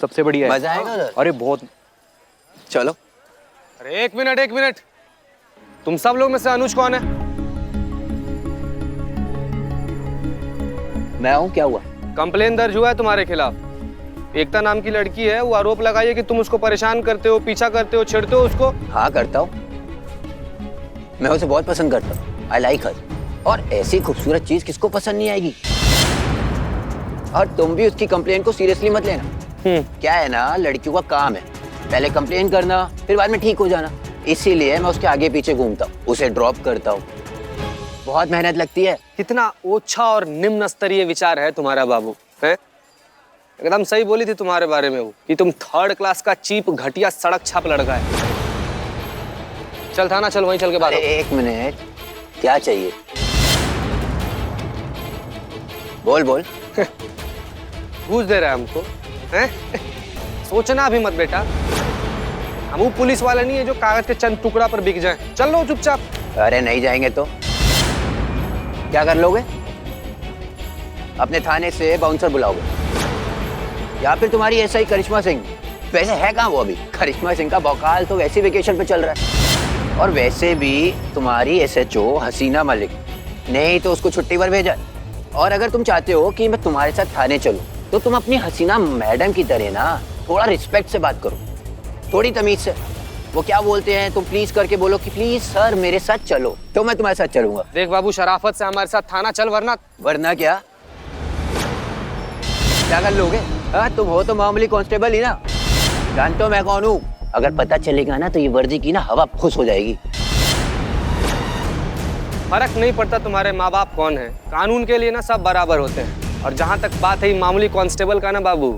सबसे बढ़िया है। मजा आएगा उधर। अरे बहुत। चलो। अरे एक मिनट, तुम सब लोग में से अनुज कौन है? मैं हूँ, क्या हुआ? कंप्लेन दर्ज हुआ है तुम्हारे खिलाफ। एकता नाम की लड़की है, वो आरोप लगाई है कि तुम उसको परेशान करते हो, पीछा करते हो, छेड़ते हो उसको। हाँ करता हूँ, मैं उसे बहुत पसंद करता हूँ। आई लाइक हर। और ऐसी खूबसूरत चीज किसको पसंद नहीं आएगी। और तुम भी उसकी कंप्लेन को सीरियसली मत लेना। क्या है ना, लड़कियों का काम है पहले कंप्लेन करना, फिर बाद में ठीक हो जाना। इसीलिए मैं उसके आगे पीछे घूमता हूँ, उसे ड्रॉप करता हूँ। बहुत मेहनत लगती है। कितना ओछा और निम्न स्तरीय विचार है तुम्हारा बाबू, है? एकदम सही बोली थी तुम्हारे बारे में वो कि तुम 3rd क्लास का चीप घटिया सड़क छाप लड़का है। चल थाना चल, वहीं चल के बात। एक मिनट, क्या चाहिए? बोल बोल। घूस दे रहा है हमको, हैं? सोचना भी मत बेटा, हम वो पुलिस वाले नहीं है जो कागज के चंद टुकड़ा पर बिक जाए। चल लो चुपचाप। अरे नहीं जाएंगे तो क्या कर लोगे? अपने थाने से बाउंसर बुलाओगे या फिर तुम्हारी एसआई करिश्मा सिंह? वैसे है कहाँ वो अभी? करिश्मा सिंह का भौकाल तो वैसे वेकेशन पे चल रहा है। और वैसे भी तुम्हारी एसएचओ हसीना मलिक ने ही तो उसको छुट्टी पर भेजा। और अगर तुम चाहते हो कि मैं तुम्हारे साथ थाने चलूं तो तुम अपनी हसीना मैडम की तरह ना थोड़ा रिस्पेक्ट से बात करो, थोड़ी तमीज से। वो क्या बोलते हैं, तुम प्लीज करके बोलो कि प्लीज सर मेरे साथ चलो, तो मैं तुम्हारे साथ चलूंगा। देख बाबू, शराफत से हमारे साथ थाना चल, वरना क्या कर लोगे? हाँ, तुम हो तो मामूली कांस्टेबल ही ना। जानते हो मैं कौन हूँ? अगर पता चलेगा ना तो ये वर्दी की ना हवा खुश हो जाएगी। फर्क नहीं पड़ता तुम्हारे माँ बाप कौन है, कानून के लिए ना सब बराबर होते हैं। और जहाँ तक बात है मामूली कांस्टेबल का ना बाबू,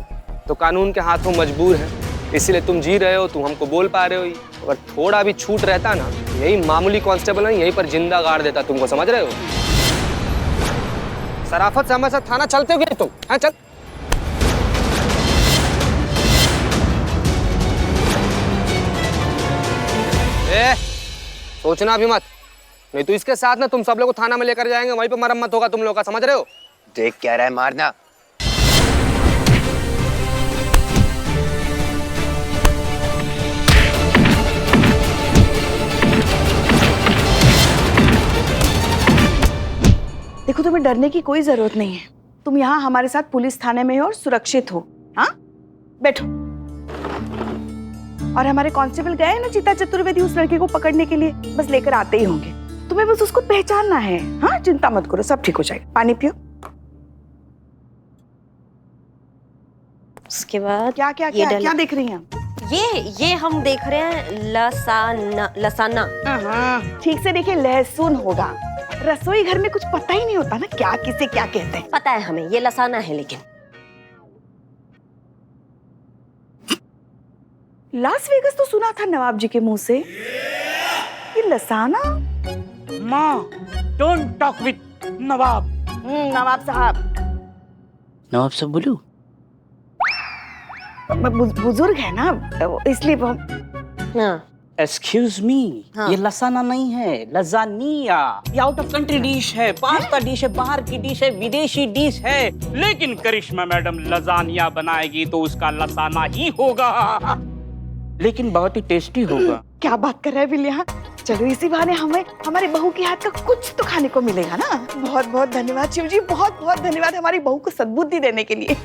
तो कानून के हाथों मजबूर है। इसीलिए तुम जी रहे हो, तुम हमको बोल पा रहे हो। अगर थोड़ा भी छूट रहता ना, यही मामूली कांस्टेबल है यहीं पर जिंदा गाड़ देता तुमको, समझ रहे हो? शराफत से हमारे साथ थाना चलते हो क्या तुम? हाँ चल। सोचना भी मत, नहीं तो इसके साथ ना तुम सब लोग को थाना में लेकर जाएंगे, वहीं पे मरम्मत होगा तुम लोग का, समझ रहे हो? देख क्या रहा है, मारना। देखो, तुम्हें डरने की कोई जरूरत नहीं है। तुम यहाँ हमारे साथ पुलिस थाने में हो और सुरक्षित हो। हाँ, बैठो। और हमारे कांस्टेबल गए ना चिता चतुर्वेदी उस लड़के को पकड़ने के लिए, बस लेकर आते ही होंगे। तुम्हें बस उसको पहचानना है। हाँ, चिंता मत करो, सब ठीक हो जाएगा। पानी पियो। उसके बाद क्या क्या क्या क्या देख रही हैं? ये हम देख रहे हैं लसाना। ठीक से देखिए, लहसुन होगा। रसोई घर में कुछ पता ही नहीं होता ना, क्या किसे क्या कहते हैं। पता है हमें, ये लसाना है। लेकिन लास वेगस तो सुना था नवाब जी के मुंह से, ये लसाना। माँ, डोंट टॉक विद नवाब। नवाब साहब। नवाब साहब बोलूं? बुजुर्ग है ना, इसलिए वो। हाँ। एक्सक्यूज मी, हाँ। ये लसाना नहीं है, लजानिया। ये आउट ऑफ कंट्री डिश है, पास्ता डिश है, बाहर की डिश है, विदेशी डिश है। लेकिन करिश्मा मैडम लजानिया बनाएगी तो उसका लसाना ही होगा, लेकिन बहुत ही टेस्टी होगा। क्या बात कर रहे हैं विलिया? चलो इसी बहाने हमें हमारी बहू के हाथ का कुछ तो खाने को मिलेगा ना। बहुत बहुत धन्यवाद शिव जी, बहुत बहुत धन्यवाद हमारी बहू को सद्बुद्धि देने के लिए।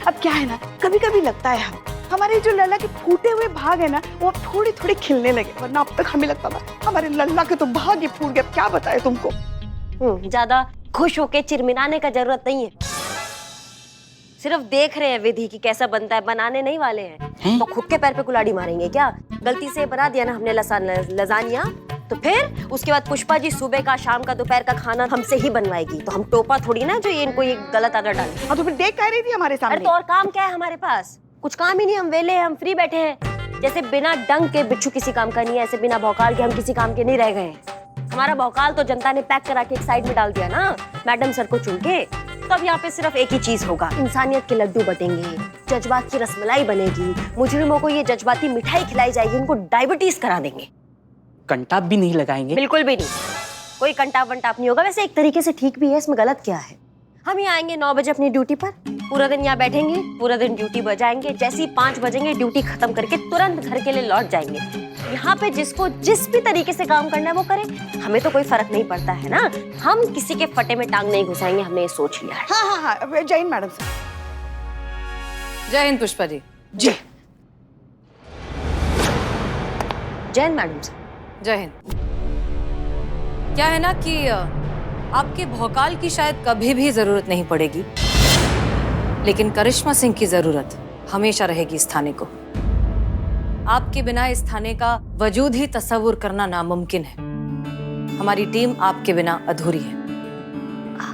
अब क्या है ना, कभी कभी लगता है हमारे जो लल्ला के फूटे हुए भाग है ना, वो अब थोड़े थोड़े खिलने लगे। वरना अब तक हमें लगता था हमारे लल्ला के तो भाग ही फूट गए। क्या बताए तुमको। ज्यादा खुश होके चिरमिराने का जरूरत नहीं है। सिर्फ देख रहे हैं विधि की कैसा बनता है, बनाने नहीं वाले हैं। तो खुद के पैर पे कुल्हाड़ी मारेंगे क्या? गलती से बना दिया ना हमने लजानिया, तो फिर उसके बाद पुष्पा जी सुबह का, शाम का, दोपहर का खाना हमसे ही बनवाएगी। तो हम टोपा थोड़ी ना जो ये इनको ये गलत आदत डाले। हाँ, तो फिर देख कह रही थी हमारे सामने। अरे तो और काम क्या है हमारे पास? कुछ काम ही नहीं, हम वेले हैं, हम फ्री बैठे हैं। जैसे बिना डंग के बिच्छू किसी काम का नहीं है, ऐसे बिना भौकाल के हम किसी काम के नहीं रह गए हैं। हमारा भौकाल तो जनता ने पैक करा के एक साइड में डाल दिया ना, मैडम सर को चुन के। तो अब यहाँ पे सिर्फ एक ही चीज होगा, इंसानियत के लड्डू बटेंगे, जज्बात की रसमलाई बनेगी, मुजरिमों को ये जज्बाती मिठाई खिलाई जाएगी, उनको डायबिटीज करा देंगे। कंटाप भी नहीं लगाएंगे? बिल्कुल भी नहीं, कोई कंटाप वंटाप नहीं होगा। वैसे एक तरीके से ठीक भी है, इसमें गलत क्या है? हम यहाँ आएंगे 9 बजे अपनी ड्यूटी पर, पूरा दिन यहाँ बैठेंगे, पूरा दिन ड्यूटी बजाएंगे, जैसे ही 5 बजेंगे ड्यूटी खत्म करके तुरंत घर के लिए लौट जाएंगे। यहाँ पे जिसको जिस भी तरीके से काम करना है वो करे, हमें तो कोई फर्क नहीं पड़ता है ना। हम किसी के फटे में टांग नहीं घुसाएंगे, हमने ये सोच लिया है। हाँ हाँ हाँ, जय हिंद मैडम सर। जय हिंद पुष्पा जी। जय जैन मैडम सर। जय हिंद। क्या है ना कि आपके भौकाल की शायद कभी भी जरूरत नहीं पड़ेगी, लेकिन करिश्मा सिंह की जरूरत हमेशा रहेगी इस थाने को। आपके बिना इस थाने का वजूद ही तस्वुर करना नामुमकिन है। हमारी टीम आपके बिना अधूरी है।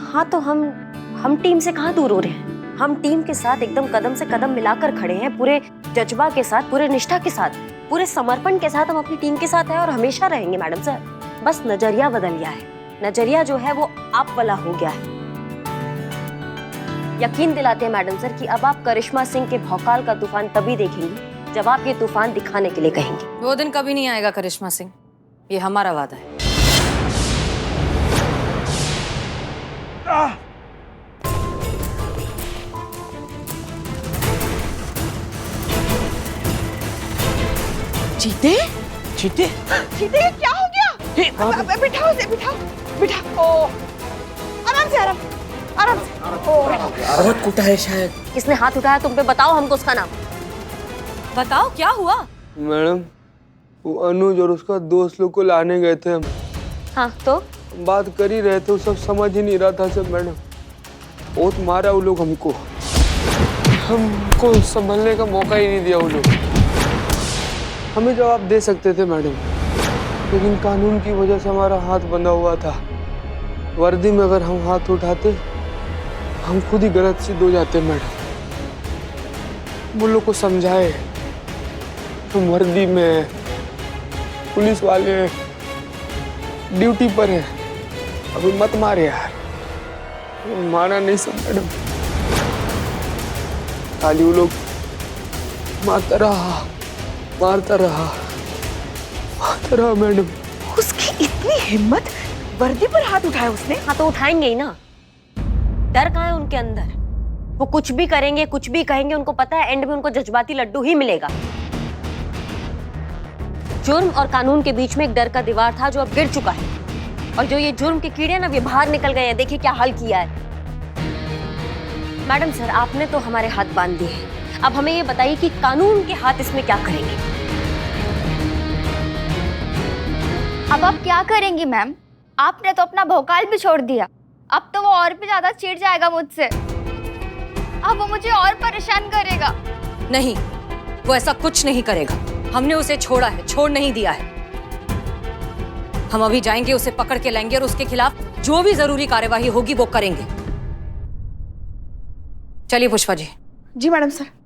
हाँ तो हम टीम से कहाँ दूर हो रहे हैं? हम टीम के साथ एकदम कदम से कदम मिलाकर खड़े हैं, पूरे जज्बा के साथ, पूरे निष्ठा के साथ, पूरे समर्पण के साथ हम अपनी टीम के साथ हैं और हमेशा रहेंगे मैडम सर। बस नजरिया बदल गया है, नजरिया जो है वो आप वाला हो गया है। यकीन दिलाते हैं मैडम सर कि अब आप करिश्मा सिंह के भौकाल का तूफान तभी देखेंगे जब आप ये तूफान दिखाने के लिए कहेंगे। वो दिन कभी नहीं आएगा करिश्मा सिंह, ये हमारा वादा है। चीते चीते चीते क्या हो गया? बिठाओ उसे, बिठाओ। ओ आराम से, आराम से। बहुत कुटा है शायद। किसने हाथ उठाया तुम पे? बताओ हमको उसका नाम। बताओ क्या हुआ? मैडम वो अनुज और उसका दोस्त लोग को लाने गए थे हम। हाँ तो बात कर ही रहे थे, वो सब समझ ही नहीं रहा था सब मैडम। बहुत मारा वो लोग हमको संभलने का मौका ही नहीं दिया वो लोग। हमें जवाब दे सकते थे मैडम, लेकिन कानून की वजह से हमारा हाथ बंधा हुआ था। वर्दी में अगर हम हाथ उठाते हम खुद ही गलत सिद्ध हो जाते मैडम। वो लोग को समझाए हम वर्दी में, पुलिस वाले ड्यूटी पर हैं, अभी मत मारे यार। माना नहीं सब मैडम, खाली वो लोग मारता रहा मैडम। उसकी इतनी हिम्मत, वर्दी पर हाथ उठाया उसने। हाँ तो उठाएंगे ही ना, डर कहाँ है उनके अंदर? वो कुछ भी करेंगे, कुछ भी कहेंगे, उनको पता है एंड में उनको जज्बाती लड्डू ही मिलेगा। जुर्म और कानून के बीच में एक डर का दीवार था जो अब गिर चुका है, और जो ये जुर्म के कीड़े ना वे बाहर निकल गए हैं। देखिए क्या हाल किया है। मैडम सर आपने तो हमारे हाथ बांध दिए हैं, अब हमें ये बताइए कि कानून के हाथ इसमें क्या करेंगे? अब आप क्या करेंगी मैम? आपने तो अपना भौकाल भी छोड़ दिया, अब तो वो और भी ज्यादा चिढ़ जाएगा मुझसे। अब वो मुझे और परेशान करेगा। नहीं, वो ऐसा कुछ नहीं करेगा। हमने उसे छोड़ा है, छोड़ नहीं दिया है। हम अभी जाएंगे, उसे पकड़ के लाएंगे और उसके खिलाफ जो भी जरूरी कार्यवाही होगी वो करेंगे। चलिए पुष्पा जी। जी मैडम सर।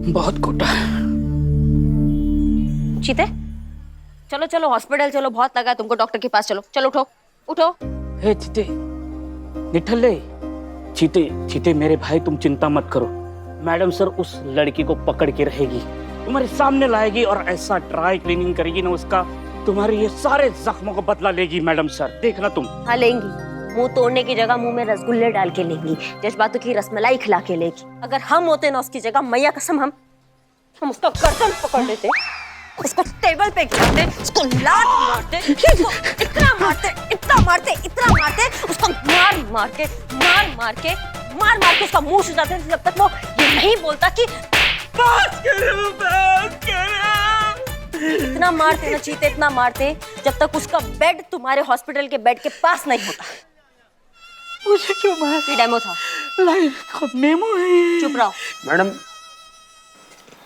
बहुत कुटा है। चीते चलो चलो हॉस्पिटल चलो, बहुत लगा तुमको, डॉक्टर के पास चलो। चलो उठो उठो। हे चीते, निठल्ले, चीते मेरे भाई तुम चिंता मत करो। मैडम सर उस लड़की को पकड़ के रहेगी, तुम्हारे सामने लाएगी और ऐसा ड्राई क्लीनिंग करेगी ना उसका, तुम्हारे ये सारे जख्मों को बदला लेगी मैडम सर, देखना तुम। हाँ लेंगी, मुंह तोड़ने की जगह मुंह में रसगुल्ले डाल के लेंगी, जज्बातों की रसमलाई खिला के लेगी। अगर हम होते ना उसकी जगह, मैया कसम हम उसका गर्दन पकड़ लेते, उसको टेबल पे गिराते, उसको लात मारते, उसको इतना मारते, उसको मार के उसका मुंह सुजाते जब तक वो ये नहीं बोलता कि बात करो। इतना मारते ना चीते, इतना मारते जब तक उसका बेड तुम्हारे हॉस्पिटल के बेड के पास नहीं होता। मुझे क्यों मारा? ये डेमो था। मेमो है ये। चुप रहो मैडम,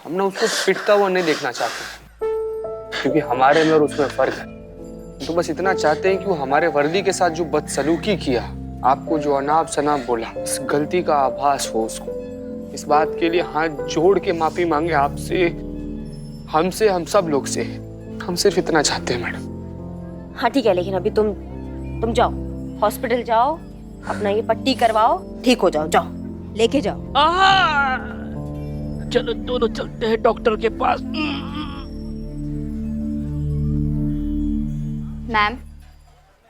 हम ना उसको पिटता हुआ नहीं देखना चाहते, क्योंकि हमारे में और उसमें फर्क है। तो बस इतना चाहते हैं कि वो हमारे वर्दी के साथ जो बदसलूकी किया, आपको जो अनाप शनाप बोला, इस गलती का आभास हो उसको। इस बात के लिए हाथ जोड़ के माफी मांगे आपसे, हमसे, हम सब लोग से। हम सिर्फ इतना चाहते हैं मैडम। हाँ ठीक है, लेकिन अभी तुम जाओ हॉस्पिटल, जाओ अपना ये पट्टी करवाओ, ठीक हो जाओ, जाओ लेके जाओ। चलो दोनों चलते हैं डॉक्टर के पास। मैम,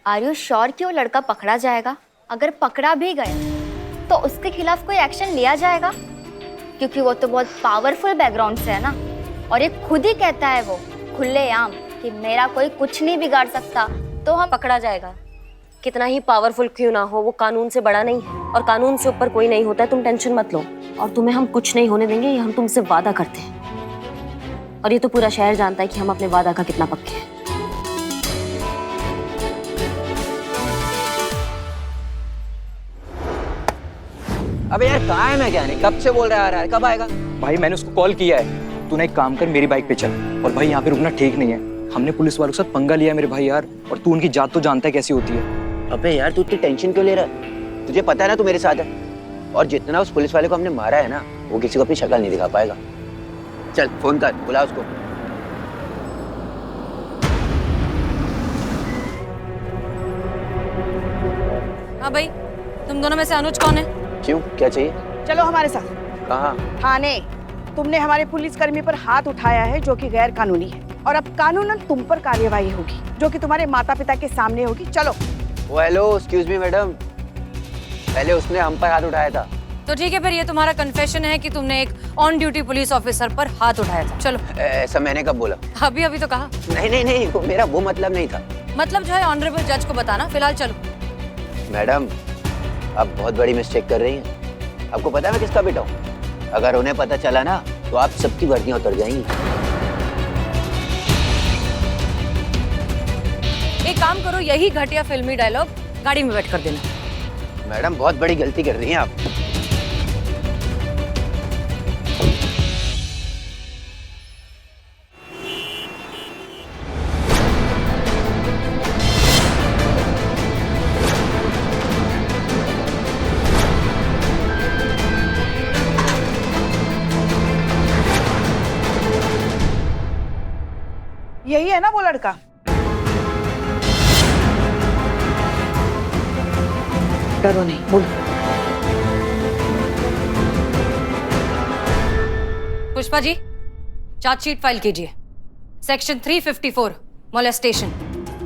आर यू श्योर कि वो लड़का पकड़ा जाएगा? अगर पकड़ा भी गया तो उसके खिलाफ कोई एक्शन लिया जाएगा? क्योंकि वो तो बहुत पावरफुल बैकग्राउंड से है ना, और ये खुद ही कहता है वो खुलेआम कि मेरा कोई कुछ नहीं बिगाड़ सकता, तो हम पकड़ा जाएगा। कितना ही पावरफुल क्यों ना हो, वो कानून से बड़ा नहीं है और कानून से ऊपर कोई नहीं होता है। तुम टेंशन मत लो, और तुम्हें हम कुछ नहीं होने देंगे, ये हम तुमसे वादा करते हैं। और ये तो पूरा शहर जानता है कि हम अपने वादा का कितना पक्के हैं। अबे यार कहाँ है मैकेनिक? कब से बोल रहा है, कब आएगा? भाई मैंने उसको कॉल किया है, तूने एक काम कर मेरी बाइक पे चल। और भाई यहाँ पे रुकना ठीक नहीं है, हमने पुलिस वालों के साथ पंगा लिया है मेरे भाई यार, और तू उनकी जात तो जानता है कैसी होती है। अबे यार तू इतनी टेंशन क्यों ले रहा है? तुझे पता है ना तू मेरे साथ है, और जितना उस पुलिस वाले को हमने मारा है ना, वो किसी को अपनी शक्ल नहीं दिखा पाएगा। चल फोन कर, बुला उसको। हाँ भाई, तुम दोनों में से अनुज कौन है? क्यों, क्या चाहिए? चलो हमारे साथ कहाँ? थाने। तुमने हमारे पुलिसकर्मी पर हाथ उठाया है जो कि गैर कानूनी है, और अब कानूनन तुम पर कार्यवाही होगी जो कि तुम्हारे माता पिता के सामने होगी। चलो। ओ हेलो, एक्सक्यूज मी मैडम, पहले उसने हम पर हाथ उठाया था। तो ठीक है, फिर ये तुम्हारा कन्फेशन है कि तुमने एक ऑन ड्यूटी पुलिस ऑफिसर पर हाथ उठाया था। चलो। ऐसा मैंने कब बोला? अभी अभी तो कहा। नहीं, वो मेरा वो मतलब नहीं था। मतलब जो है ऑनरेबल जज को बताना। फिलहाल चलो। मैडम, आप बहुत बड़ी मिस्टेक कर रही हैं। आपको पता है मैं किसका बेटा हूँ? अगर उन्हें पता चला ना तो आप सबकी वर्दियां उतर जाएंगी। एक काम करो, यही घटिया फिल्मी डायलॉग गाड़ी में बैठ कर देना। मैडम बहुत बड़ी गलती कर रही हैं आप। यही है ना वो लड़का? डरो नहीं, बोलो। पुष्पा जी, चार्जशीट फाइल कीजिए। सेक्शन 354 मोलेस्टेशन,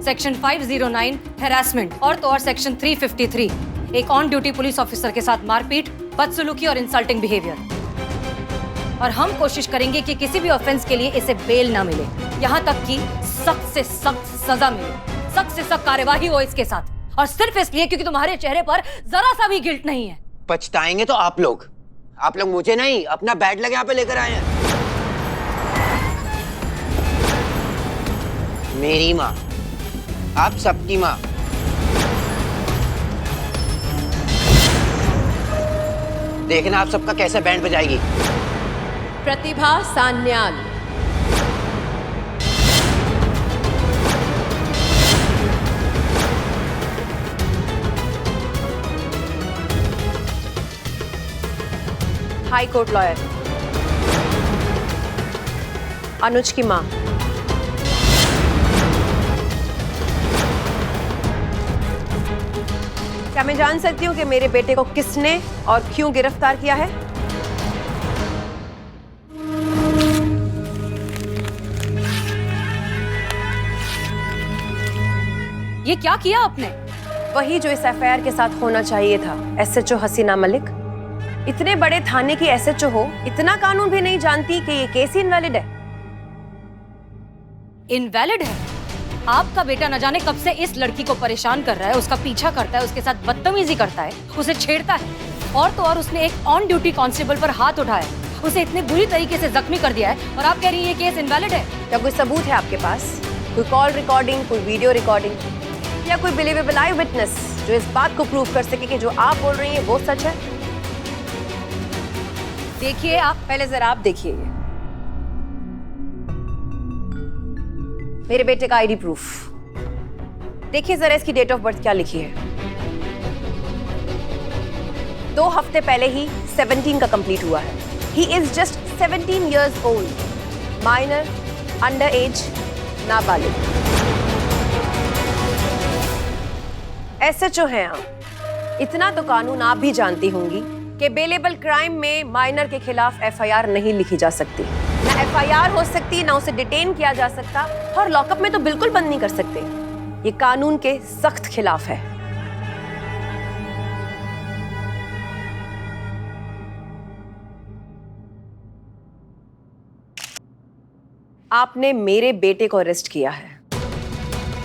सेक्शन 509 हैरासमेंट, और तो और सेक्शन 353 एक ऑन ड्यूटी पुलिस ऑफिसर के साथ मारपीट, बदसलूकी और इंसल्टिंग बिहेवियर। और हम कोशिश करेंगे कि किसी भी ऑफेंस के लिए इसे बेल ना मिले, यहाँ तक कि सख्त से सख्त सजा मिले, सख्त से सख्त कार्यवाही हो इसके साथ, और सिर्फ इसलिए क्योंकि तुम्हारे चेहरे पर जरा सा भी गिल्ट नहीं है। पछताएंगे तो आप लोग मुझे नहीं, अपना बैड लग यहाँ पे लेकर आए हैं। मेरी माँ, आप सबकी माँ। देखना आप सबका कैसे बैंड बजाएगी। प्रतिभा सान्याल, हाई कोर्ट लॉयर। अनुज की मां। क्या मैं जान सकती हूँ कि मेरे बेटे को किसने और क्यों गिरफ्तार किया है? ये क्या किया आपने? वही जो इस एफआईआर के साथ होना चाहिए था। एसएचओ हसीना मलिक, इतने बड़े थाने की एसएचओ हो, इतना कानून भी नहीं जानती कि ये केस इनवैलिड है। इनवैलिड है? आपका बेटा न जाने कब से इस लड़की को परेशान कर रहा है, उसका पीछा करता है, उसके साथ बदतमीजी करता है, उसे छेड़ता है, और तो और उसने एक ऑन ड्यूटी कांस्टेबल पर हाथ उठाया, उसे इतने बुरी तरीके से जख्मी कर दिया है, और आप कह रही हैं ये केस इनवैलिड है? क्या कोई सबूत है आपके पास? कोई कॉल रिकॉर्डिंग, कोई वीडियो रिकॉर्डिंग, या कोई बिलीवेबल आई विटनेस जो इस बात को प्रूव कर सके कि जो आप बोल रही हैं वो सच है? देखिए आप, पहले जरा आप देखिए ये मेरे बेटे का आईडी प्रूफ। देखिए जरा इसकी डेट ऑफ बर्थ क्या लिखी है। 2 हफ्ते पहले ही 17 का कंप्लीट हुआ है। He is just 17 years old, minor, under as, नाबालिग। एसएचओ हैं आप, इतना तो कानून आप भी जानती होंगी कि बेलेबल क्राइम में माइनर के खिलाफ एफआईआर नहीं लिखी जा सकती। ना एफआईआर हो सकती, ना उसे डिटेन किया जा सकता, और लॉकअप में तो बिल्कुल बंद नहीं कर सकते। ये कानून के सख्त खिलाफ है। आपने मेरे बेटे को अरेस्ट किया है,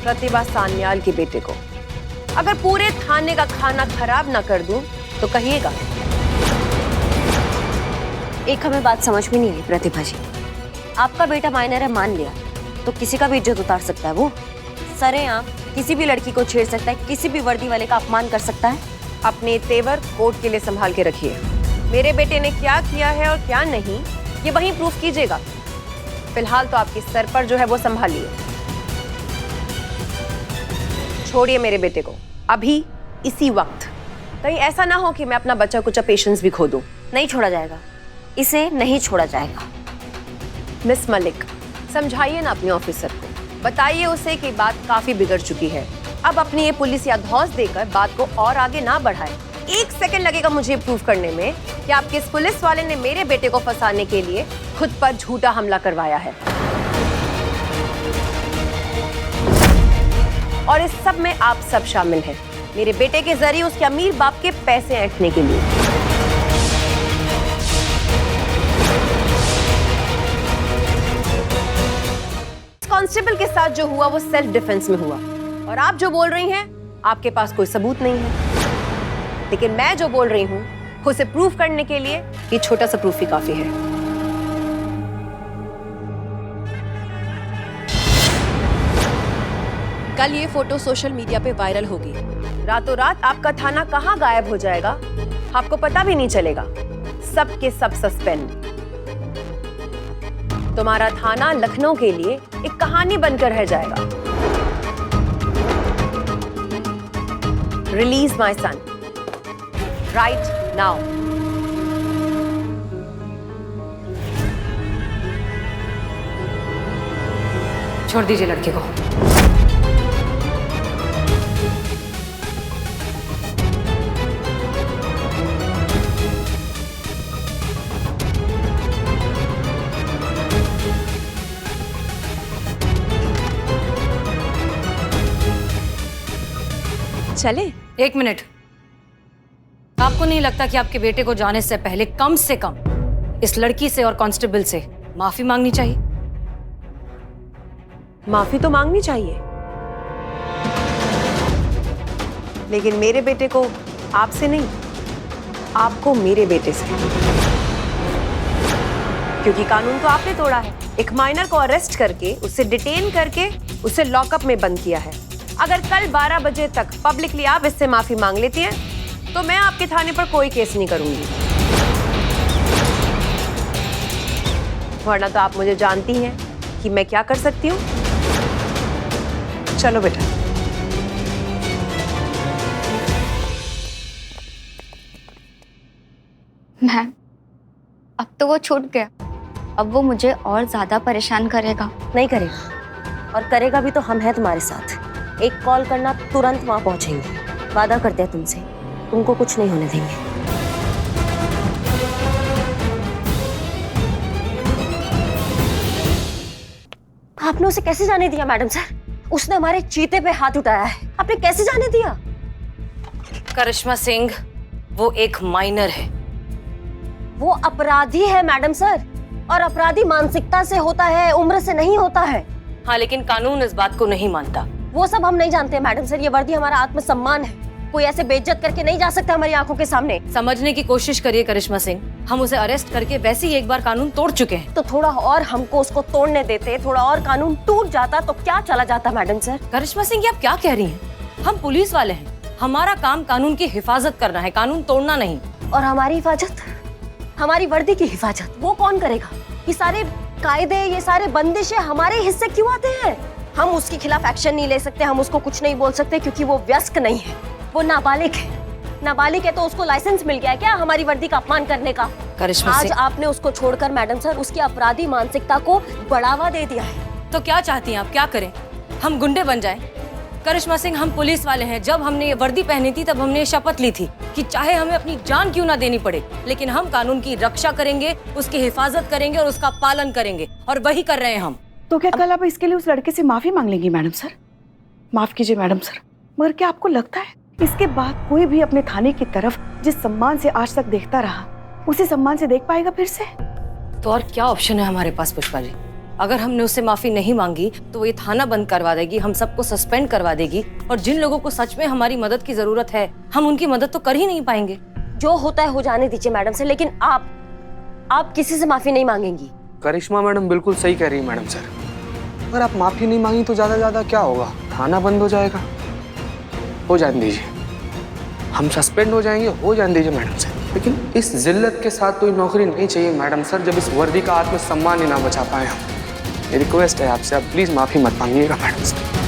प्रतिभा सान्याल के बेटे को। अगर पूरे थाने का खाना खराब ना कर दूं तो कहिएगा। एक हमें बात समझ में नहीं आई प्रतिभा जी, आपका बेटा माइनर है मान लिया, तो किसी का भी इज्जत उतार सकता है वो? सरेआम किसी भी लड़की को छेड़ सकता है, किसी भी वर्दी वाले का अपमान कर सकता है। अपने तेवर कोर्ट के लिए संभाल के रखिए। मेरे बेटे ने क्या किया है और क्या नहीं, ये वहीं प्रूफ कीजिएगा। फिलहाल तो आपके सर पर जो है वो संभालिए। छोड़िए मेरे बेटे को अभी, इसी वक्त। कहीं ऐसा ना हो कि मैं अपना बच्चा कुछ पेशेंस भी खो दूं। नहीं छोड़ा जाएगा, इसे नहीं छोड़ा जाएगा। मिस मलिक, समझाइए ना अपने ऑफिसर को, बताइए उसे कि बात काफी बिगड़ चुकी है। अब अपनी ये पुलिस या धौंस देकर बात को और आगे ना बढ़ाए। 1 सेकंड लगेगा मुझे प्रूफ करने में कि आपके इस पुलिस वाले ने मेरे बेटे को फंसाने के लिए खुद पर झूठा हमला करवाया है। और इस सब में आप सब शामिल हैं, मेरे बेटे के जरिए उसके अमीर बाप के पैसे ऐंठने के लिए। कांस्टेबल के साथ जो हुआ वो सेल्फ डिफेंस में हुआ, और आप जो बोल रही हैं आपके पास कोई सबूत नहीं है। लेकिन मैं जो बोल रही हूं उसे प्रूफ करने के लिए ये छोटा सा प्रूफ ही काफी है। कल ये फोटो सोशल मीडिया पे वायरल होगी। रातों रात आपका थाना कहां गायब हो जाएगा आपको पता भी नहीं चलेगा। सब के सब सस्पेंड। तुम्हारा थाना लखनऊ के लिए एक कहानी बनकर रह जाएगा। Release my son right now. छोड़ दीजिए लड़के को। चले? 1 मिनट। आपको नहीं लगता कि आपके बेटे को जाने से पहले कम से कम इस लड़की से और कांस्टेबल से माफी मांगनी चाहिए? माफी तो मांगनी चाहिए, लेकिन मेरे बेटे को आपसे नहीं, आपको मेरे बेटे से। क्योंकि कानून तो आपने तोड़ा है। एक माइनर को अरेस्ट करके, उसे डिटेन करके, उसे लॉकअप में बंद किया है। अगर कल 12 बजे तक पब्लिकली आप इससे माफी मांग लेती हैं, तो मैं आपके थाने पर कोई केस नहीं करूंगी। वरना तो आप मुझे जानती हैं कि मैं क्या कर सकती हूँ। चलो बेटा। मैम, अब तो वो छूट गया, अब वो मुझे और ज्यादा परेशान करेगा। नहीं करेगा, और करेगा भी तो हम हैं तुम्हारे साथ। एक कॉल करना, तुरंत वहां पहुंचेंगे। वादा करते हैं तुमसे, तुमको कुछ नहीं होने देंगे। आपने उसे कैसे जाने दिया मैडम सर? उसने हमारे चीते पे हाथ उठाया है, आपने कैसे जाने दिया? करिश्मा सिंह वो एक माइनर है। वो अपराधी है मैडम सर, और अपराधी मानसिकता से होता है, उम्र से नहीं होता है। हाँ, लेकिन कानून इस बात को नहीं मानता। वो सब हम नहीं जानते मैडम सर, ये वर्दी हमारा आत्मसम्मान है। कोई ऐसे बेइज्जत करके नहीं जा सकता हमारी आंखों के सामने। समझने की कोशिश करिए करिश्मा सिंह, हम उसे अरेस्ट करके वैसे ही एक बार कानून तोड़ चुके हैं। तो थोड़ा और हमको उसको तोड़ने देते, थोड़ा और कानून टूट जाता तो क्या चला जाता मैडम सर? करिश्मा सिंह, ये आप क्या कह रही हैं? हम पुलिस वाले हैं, हमारा काम कानून की हिफाजत करना है, कानून तोड़ना नहीं। और हमारी हिफाजत, हमारी वर्दी की हिफाजत वो कौन करेगा? ये सारे कायदे, ये सारे बंदिशें हमारे हिस्से क्यों आते हैं? हम उसके खिलाफ एक्शन नहीं ले सकते, हम उसको कुछ नहीं बोल सकते, क्योंकि वो वयस्क नहीं है, वो नाबालिग है। नाबालिग है तो उसको लाइसेंस मिल गया है क्या हमारी वर्दी का अपमान करने का? करिश्मा आज सिंह, आपने उसको छोड़कर मैडम सर उसकी अपराधी मानसिकता को बढ़ावा दे दिया है। तो क्या चाहती हैं आप? क्या करें? हम गुंडे बन जाएं? करिश्मा सिंह, हम पुलिस वाले हैं। जब हमने ये वर्दी पहनी थी तब हमने ये शपथ ली थी कि चाहे हमें अपनी जान क्यों ना देनी पड़े, लेकिन हम कानून की रक्षा करेंगे, उसकी हिफाजत करेंगे और उसका पालन करेंगे, और वही कर रहे हैं हम। तो क्या कल आप इसके लिए उस लड़के से माफी मांग लेंगी मैडम सर? माफ कीजिए मैडम सर, मगर क्या आपको लगता है इसके बाद कोई भी अपने थाने की तरफ जिस सम्मान से आज तक देखता रहा, उसी सम्मान से देख पाएगा फिर से? तो और क्या ऑप्शन है हमारे पास पुष्पा जी? अगर हमने उससे माफी नहीं मांगी तो वो ये थाना बंद करवा देगी, हम सबको सस्पेंड करवा देगी, और जिन लोगों को सच में हमारी मदद की जरूरत है हम उनकी मदद तो कर ही नहीं पाएंगे। जो होता है हो जाने दीजिए मैडम से, लेकिन आप किसी से माफी नहीं मांगेंगी। करिश्मा मैडम बिल्कुल सही कह रही है मैडम सर। अगर आप माफी नहीं मांगी तो ज्यादा क्या होगा? थाना बंद हो जाएगा। हो जाने दीजिए, हम सस्पेंड हो जाएंगे, हो जाने दीजिए मैडम सर। लेकिन इस जिल्लत के साथ कोई नौकरी नहीं चाहिए मैडम सर, जब इस वर्दी का आत्मसम्मान ही ना बचा पाए हम। रिक्वेस्ट है आपसे, आप प्लीज माफी मत मांगिएगा मैडम सर।